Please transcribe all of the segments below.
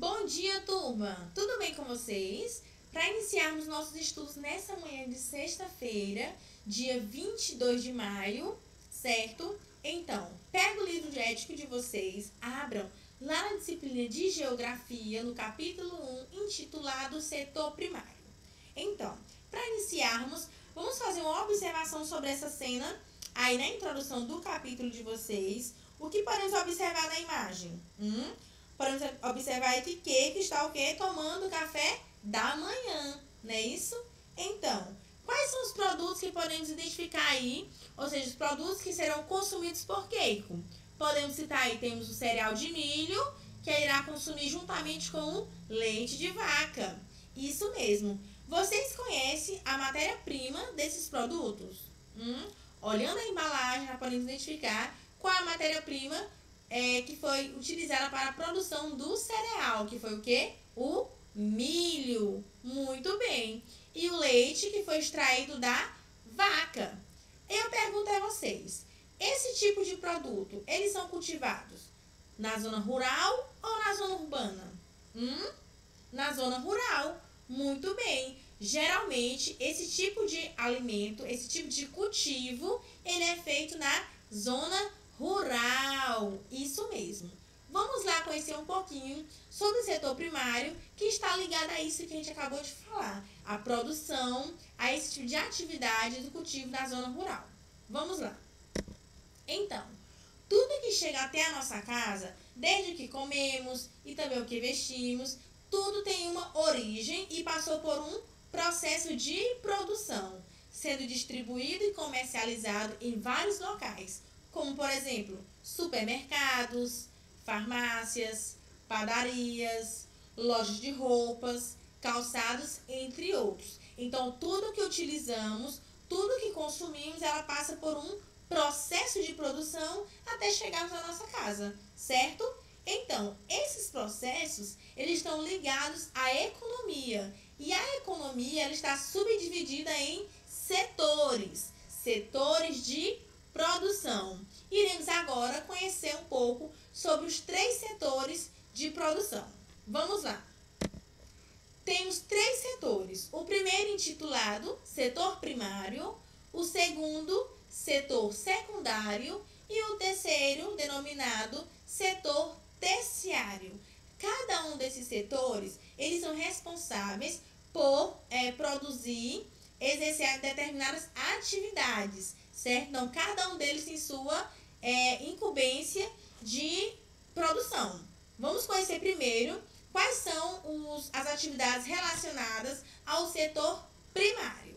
Bom dia, turma! Tudo bem com vocês? Para iniciarmos nossos estudos nessa manhã de sexta-feira, dia 22 de maio, certo? Então, pega o livro didático de vocês, abram lá na disciplina de Geografia, no capítulo 1, intitulado Setor Primário. Então, para iniciarmos, vamos fazer uma observação sobre essa cena aí na introdução do capítulo de vocês. O que podemos observar na imagem? Podemos observar aí que está o quê? Tomando café da manhã, não é isso? Então, quais são os produtos que podemos identificar aí? Ou seja, os produtos que serão consumidos por Keiko. Podemos citar aí, temos o cereal de milho, que irá consumir juntamente com o leite de vaca. Isso mesmo. Vocês conhecem a matéria-prima desses produtos? Olhando a embalagem, já podemos identificar qual a matéria-prima que foi utilizada para a produção do cereal, que foi o quê? O milho. Muito bem. E o leite que foi extraído da vaca. Eu pergunto a vocês, esse tipo de produto, eles são cultivados na zona rural ou na zona urbana? Na zona rural. Muito bem. Geralmente, esse tipo de alimento, esse tipo de cultivo, ele é feito na zona rural. Isso mesmo. Vamos lá conhecer um pouquinho sobre o setor primário, que está ligado a isso que a gente acabou de falar. A produção, a esse tipo de atividade do cultivo na zona rural. Vamos lá. Então, tudo que chega até a nossa casa, desde o que comemos e também o que vestimos, tudo tem uma origem e passou por um processo de produção, sendo distribuído e comercializado em vários locais, como por exemplo, supermercados, farmácias, padarias, lojas de roupas, calçados, entre outros. Então, tudo que utilizamos, tudo que consumimos, ela passa por um processo de produção até chegarmos à nossa casa, certo? Então, esses processos, eles estão ligados à economia. E a economia, ela está subdividida em setores. Setores de produção. Iremos agora conhecer um pouco sobre os 3 setores de produção. Vamos lá. Temos 3 setores. O primeiro intitulado setor primário, o segundo setor secundário e o terceiro denominado setor terciário. Cada um desses setores, eles são responsáveis por produzir, exercer determinadas atividades, certo? Então, cada um deles tem sua incumbência de produção. Vamos conhecer primeiro quais são as atividades relacionadas ao setor primário.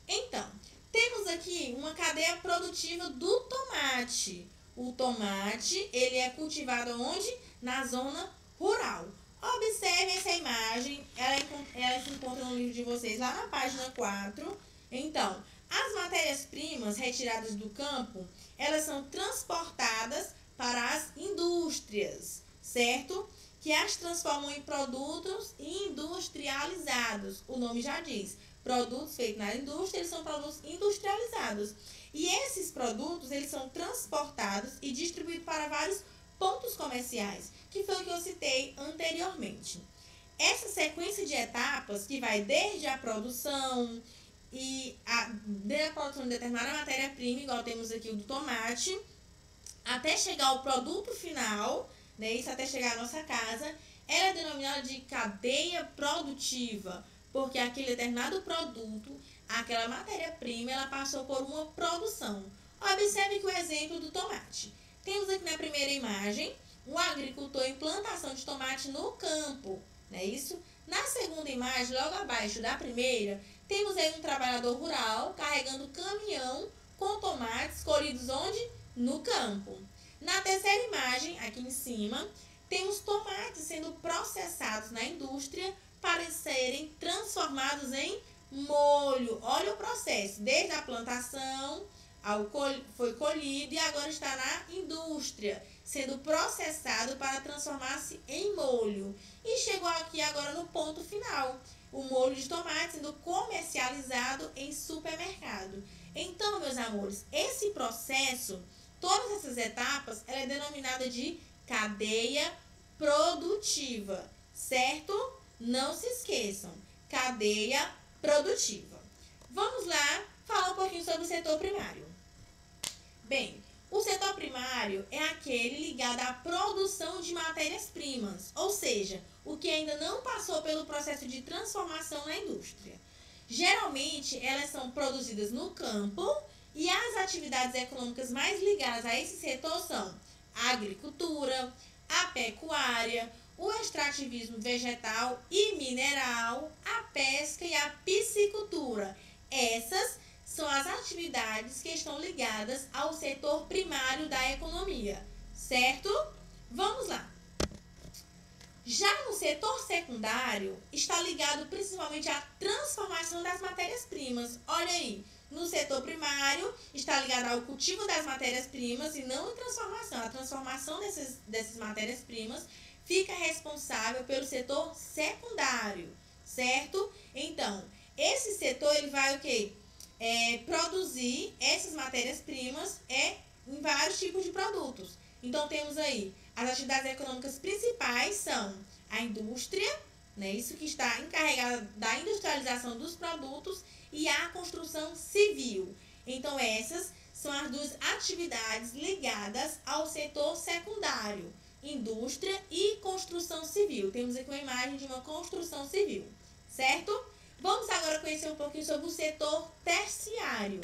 Então, temos aqui uma cadeia produtiva do tomate. O tomate, ele é cultivado onde? Na zona rural. Observe essa imagem, ela se encontra no livro de vocês, lá na página 4. Então, as matérias-primas retiradas do campo, elas são transportadas para as indústrias, certo? Que as transformam em produtos industrializados. O nome já diz. Produtos feitos na indústria, eles são produtos industrializados. E esses produtos, eles são transportados e distribuídos para vários pontos comerciais, que foi o que eu citei anteriormente. Essa sequência de etapas, que vai desde a produção desde a produção de determinada matéria-prima, igual temos aqui o do tomate, até chegar ao produto final, né, isso até chegar à nossa casa, ela é denominada de cadeia produtiva, porque aquele determinado produto, aquela matéria-prima, ela passou por uma produção. Observe que o exemplo do tomate. Temos aqui na primeira imagem, um agricultor em plantação de tomate no campo, não é isso? Na segunda imagem, logo abaixo da primeira, temos aí um trabalhador rural carregando caminhão com tomates colhidos onde? No campo. Na terceira imagem, aqui em cima, temos tomates sendo processados na indústria para serem transformados em molho. Olha o processo, desde a plantação, foi colhido e agora está na indústria, sendo processado para transformar-se em molho. E chegou aqui agora no ponto final, o molho de tomate sendo comercializado em supermercado. Então, meus amores, esse processo, todas essas etapas, ela é denominada de cadeia produtiva, certo? Não se esqueçam, cadeia produtiva. Vamos lá falar um pouquinho sobre o setor primário. Bem, o setor primário é aquele ligado à produção de matérias-primas, ou seja, o que ainda não passou pelo processo de transformação na indústria. Geralmente, elas são produzidas no campo e as atividades econômicas mais ligadas a esse setor são a agricultura, a pecuária, o extrativismo vegetal e mineral, a pesca e a piscicultura. Essas são as atividades que estão ligadas ao setor primário da economia, certo? Vamos lá. Já no setor secundário, está ligado principalmente à transformação das matérias-primas. Olha aí, no setor primário está ligado ao cultivo das matérias-primas e não à transformação. A transformação dessas matérias-primas fica responsável pelo setor secundário, certo? Então, esse setor ele vai o quê? Produzir essas matérias-primas em vários tipos de produtos. Então, temos aí as atividades econômicas principais são a indústria, né, isso que está encarregada da industrialização dos produtos, e a construção civil. Então, essas são as duas atividades ligadas ao setor secundário, indústria e construção civil. Temos aqui uma imagem de uma construção civil, certo? Vamos agora conhecer um pouquinho sobre o setor terciário.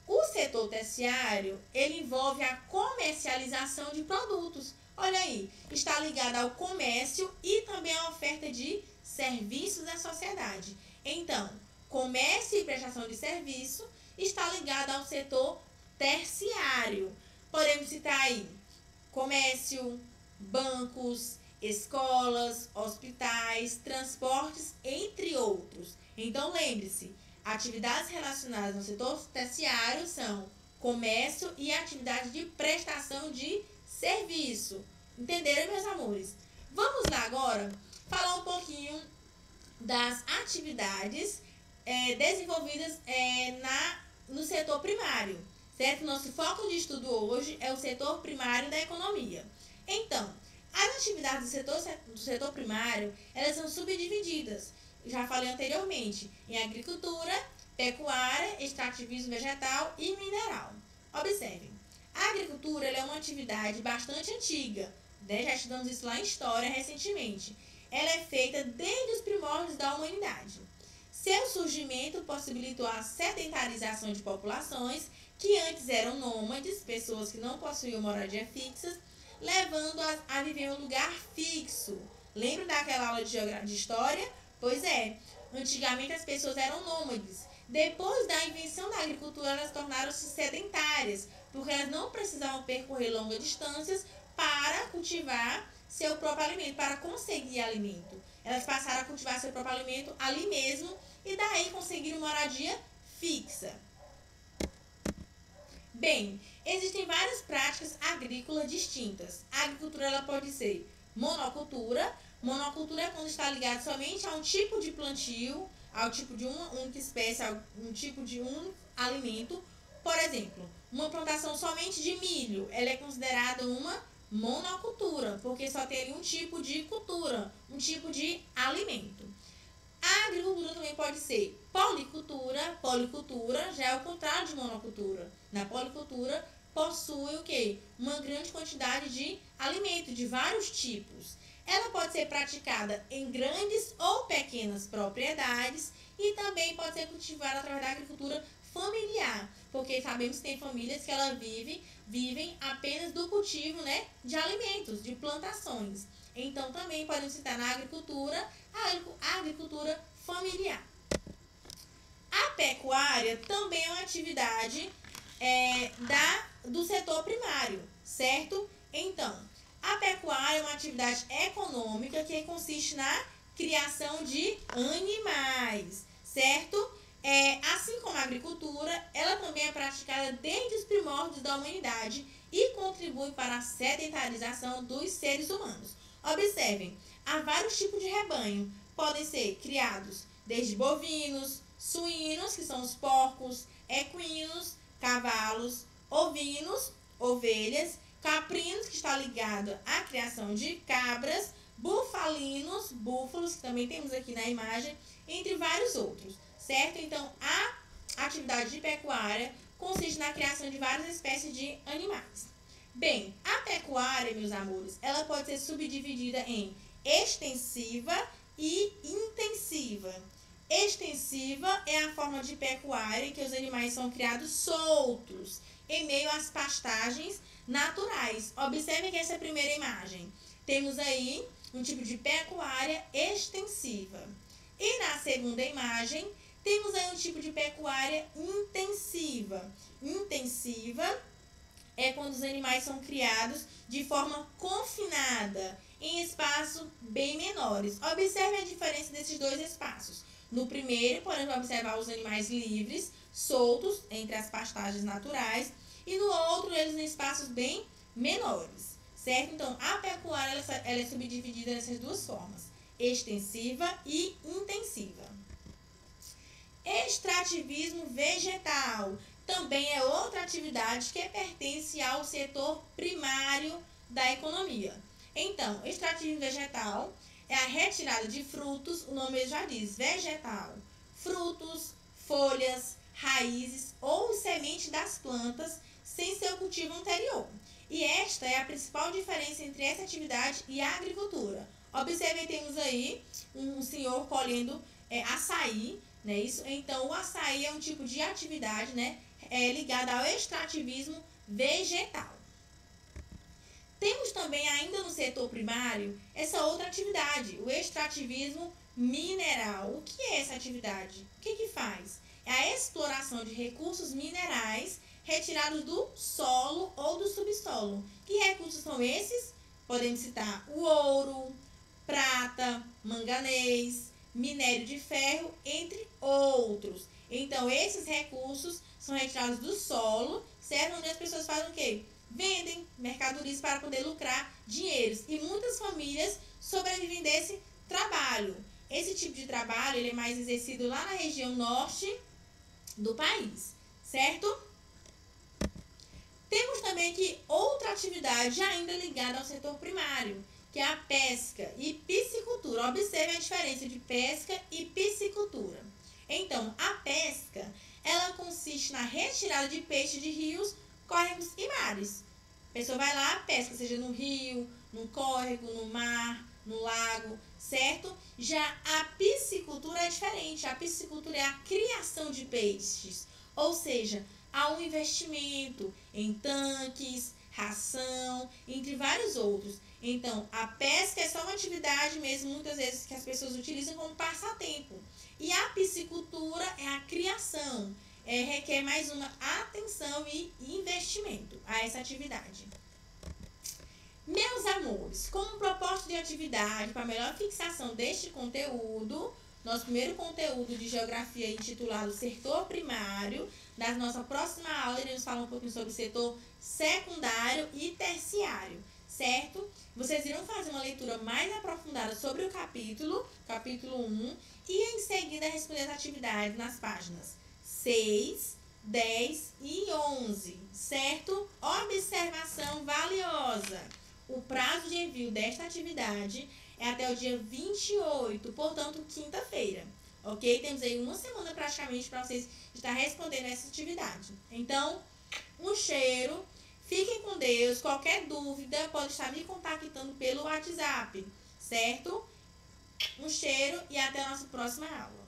O setor terciário, ele envolve a comercialização de produtos. Olha aí, está ligado ao comércio e também à oferta de serviços da sociedade. Então, comércio e prestação de serviço está ligado ao setor terciário. Podemos citar aí comércio, bancos, escolas, hospitais, transportes, entre outros. Então, lembre-se, atividades relacionadas ao setor terciário são comércio e atividade de prestação de serviço. Entenderam, meus amores? Vamos lá agora falar um pouquinho das atividades desenvolvidas no setor primário, certo? Nosso foco de estudo hoje é o setor primário da economia. Então, as atividades do setor primário, elas são subdivididas. Já falei anteriormente, em agricultura, pecuária, extrativismo vegetal e mineral. Observem, a agricultura ela é uma atividade bastante antiga, né? Já estudamos isso lá em História recentemente. Ela é feita desde os primórdios da humanidade. Seu surgimento possibilitou a sedentarização de populações que antes eram nômades, pessoas que não possuíam moradia fixa, levando-as a viver em um lugar fixo. Lembra daquela aula de História? Pois é, antigamente as pessoas eram nômades. Depois da invenção da agricultura, elas tornaram-se sedentárias, porque elas não precisavam percorrer longas distâncias para cultivar seu próprio alimento, para conseguir alimento. Elas passaram a cultivar seu próprio alimento ali mesmo e daí conseguiram moradia fixa. Bem, existem várias práticas agrícolas distintas. A agricultura ela pode ser monocultura. Monocultura é quando está ligado somente a um tipo de plantio, ao tipo de uma única espécie, a um tipo de um alimento. Por exemplo, uma plantação somente de milho, ela é considerada uma monocultura, porque só tem um tipo de cultura, um tipo de alimento. A agricultura também pode ser policultura. Policultura já é o contrário de monocultura. Na policultura possui o quê? Uma grande quantidade de alimento, de vários tipos. Ela pode ser praticada em grandes ou pequenas propriedades e também pode ser cultivada através da agricultura familiar, porque sabemos que tem famílias que elas vivem apenas do cultivo, né, de alimentos, de plantações. Então, também podemos citar na agricultura a agricultura familiar. A pecuária também é uma atividade do setor primário, certo? Então, a pecuária é uma atividade econômica que consiste na criação de animais, certo? Assim como a agricultura, ela também é praticada desde os primórdios da humanidade e contribui para a sedentarização dos seres humanos. Observem, há vários tipos de rebanho. Podem ser criados desde bovinos, suínos, que são os porcos, equinos, cavalos, ovinos, ovelhas, caprinos, que está ligado à criação de cabras, bufalinos, búfalos, que também temos aqui na imagem, entre vários outros, certo? Então, a atividade de pecuária consiste na criação de várias espécies de animais. Bem, a pecuária, meus amores, ela pode ser subdividida em extensiva e intensiva. Extensiva é a forma de pecuária em que os animais são criados soltos, em meio às pastagens naturais. Observe que essa primeira imagem. Temos aí um tipo de pecuária extensiva. E na segunda imagem, temos aí um tipo de pecuária intensiva. Intensiva é quando os animais são criados de forma confinada, em espaços bem menores. Observe a diferença desses dois espaços. No primeiro, podemos observar os animais livres, soltos entre as pastagens naturais, e no outro, eles em espaços bem menores, certo? Então, a pecuária ela é subdividida nessas duas formas, extensiva e intensiva. Extrativismo vegetal também é outra atividade que pertence ao setor primário da economia. Então, extrativismo vegetal é a retirada de frutos, o nome já diz, vegetal, frutos, folhas, raízes ou semente das plantas sem seu cultivo anterior. E esta é a principal diferença entre essa atividade e a agricultura. Observe, temos aí um senhor colhendo açaí, né? Isso, então, o açaí é um tipo de atividade, né, ligada ao extrativismo vegetal. Temos também, ainda no setor primário, essa outra atividade, o extrativismo mineral. O que é essa atividade? O que faz? É a exploração de recursos minerais retirados do solo ou do subsolo. Que recursos são esses? Podemos citar o ouro, prata, manganês, minério de ferro, entre outros. Então, esses recursos são retirados do solo, certo? Onde as pessoas fazem o quê? Vendem mercadorias para poder lucrar dinheiros. E muitas famílias sobrevivem desse trabalho. Esse tipo de trabalho ele é mais exercido lá na região norte do país, certo? Temos também aqui outra atividade ainda ligada ao setor primário, que é a pesca e piscicultura. Observe a diferença de pesca e piscicultura. Então, a pesca, ela consiste na retirada de peixes de rios, córregos e mares. A pessoa vai lá, pesca, seja no rio, no córrego, no mar, no lago, certo? Já a piscicultura é diferente. A piscicultura é a criação de peixes, ou seja, há um investimento em tanques, ração, entre vários outros. Então, a pesca é só uma atividade mesmo, muitas vezes, que as pessoas utilizam como passatempo. E a piscicultura é a criação, requer mais uma atenção e investimento a essa atividade. Meus amores, como propósito de atividade para melhor fixação deste conteúdo, nosso primeiro conteúdo de geografia intitulado Setor Primário, na nossa próxima aula iremos falar um pouquinho sobre o setor secundário e terciário, certo? Vocês irão fazer uma leitura mais aprofundada sobre o capítulo 1, e em seguida responder as atividades nas páginas 6, 10 e 11, certo? Observação valiosa. O prazo de envio desta atividade é até o dia 28, portanto, quinta-feira, ok? Temos aí uma semana praticamente para vocês estar respondendo essa atividade. Então, um cheiro, fiquem com Deus. Qualquer dúvida pode estar me contactando pelo WhatsApp, certo? Um cheiro e até a nossa próxima aula.